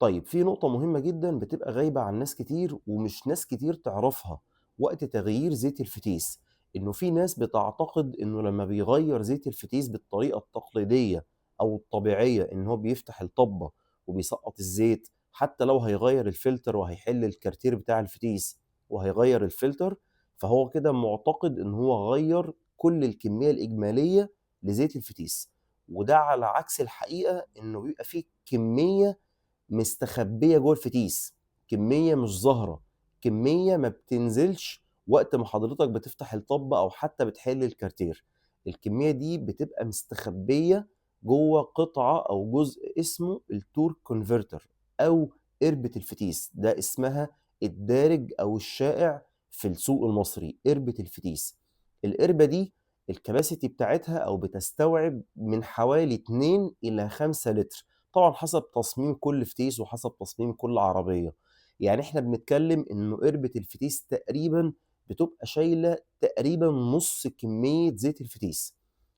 طيب في نقطة مهمة جدًا بتبقى غايبة عن ناس كتير ومش ناس كتير تعرفها وقت تغيير زيت الفتيس، إنه في ناس بتعتقد إنه لمّا بيغيّر زيت الفتيس بالطريقة التقليدية أو الطبيعية إن هو بيفتح الطبة وبيسقّط الزيت، حتى لو هيغيّر الفلتر وهيحل الكارتير بتاع الفتيس وهيغيّر الفلتر، فهو كده مُعتقد إن هو غيّر كل الكمية الإجمالية لزيت الفتيس، وده على عكس الحقيقة إنه بيبقى في كمية مستخبية جوه الفتيس، كمية مش ظاهرة، كمية ما بتنزلش وقت ما حضرتك بتفتح الطبة أو حتى بتحل الكارتير، الكمية دي بتبقى مستخبية جوه قطعة أو جزء اسمه الtorque converter أو قربة الفتيس، ده اسمها الدارج أو الشائع في السوق المصري، قربة الفتيس. القربة دي الcapacity بتاعتها أو بتستوعب من حوالي 2 إلى 5 لتر. طبعًا حسب تصميم كل فتيس وحسب تصميم كل عربية، يعني إحنا بنتكلم إنه قربة الفتيس تقريبًا بتبقى شايلة تقريبًا نُص كمية زيت الفتيس،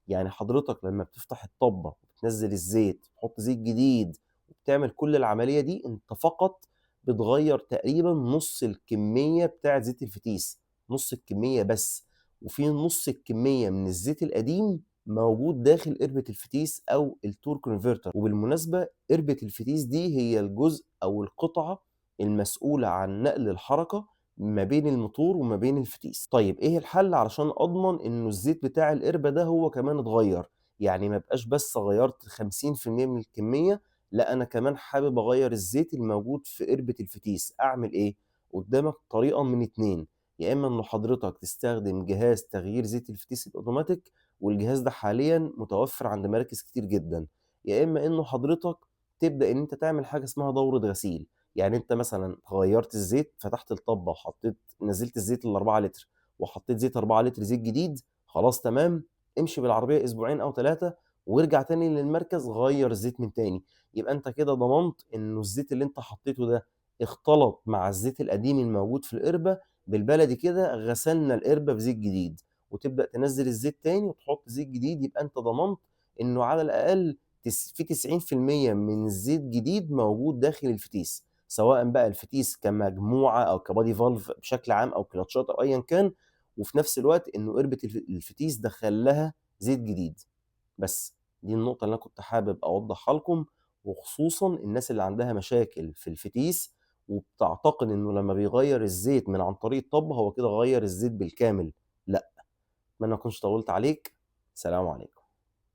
يعني حضرتك لمّا بتفتح الطبة وبتنزّل الزيت، تحط زيت جديد وبتعمل كل العملية دي، أنت فقط بتغيّر تقريبًا نُص الكمية بتاعة زيت الفتيس، نُص الكمية بس، وفي نُص الكمية من الزيت القديم موجود داخل قربة الفتيس أو الtorque converter. وبالمناسبة قربة الفتيس دي هي الجزء أو القطعة المسؤولة عن نقل الحركة ما بين الموتور وما بين الفتيس. طيب إيه الحل علشان أضمن إنه الزيت بتاع القربة ده هو كمان اتغيّر؟ يعني ما ابقاش بس غيّرت 50% من الكمية، لأ أنا كمان حابب أغيّر الزيت الموجود في قربة الفتيس، أعمل إيه؟ قدامك طريقة من 2، يا إما إنه حضرتك تستخدم جهاز تغيير زيت الفتيس الأوتوماتيك والجهاز ده حاليًا متوفر عند مراكز كتير جدًا، يا إما إنه حضرتك تبدأ إن أنت تعمل حاجة اسمها دورة غسيل، يعني أنت مثلًا غيّرت الزيت، فتحت الطبة وحطيت نزّلت الزيت ال4 لتر وحطيت زيت 4 لتر زيت جديد، خلاص تمام، امشي بالعربية أسبوعين أو 3 وارجع تاني للمركز غيّر الزيت من تاني، يبقى أنت كده ضمنت إنه الزيت اللي أنت حطيته ده اختلط مع الزيت القديم الموجود في القربة، بالبلدي كده غسلنا القربة بزيت جديد. وتبدأ تنزّل الزيت تاني وتحط زيت جديد، يبقى أنت ضمنت إنه على الأقل في 90% من الزيت جديد موجود داخل الفتيس، سواء بقى الفتيس كمجموعة أو كbody valve بشكل عام أو كلاتشات أو أيًا كان، وفي نفس الوقت إنه قربة الفتيس دخل لها زيت جديد. بس دي النقطة اللي أنا كنت حابب أوضّحها لكم، وخصوصًا الناس اللي عندها مشاكل في الفتيس وبتعتقد إنه لمّا بيغيّر الزيت من عن طريق الطَّبْخ هو كده غيّر الزيت بالكامل، لأ. أتمنى ما أكونش طوّلت عليك، سلام عليكم.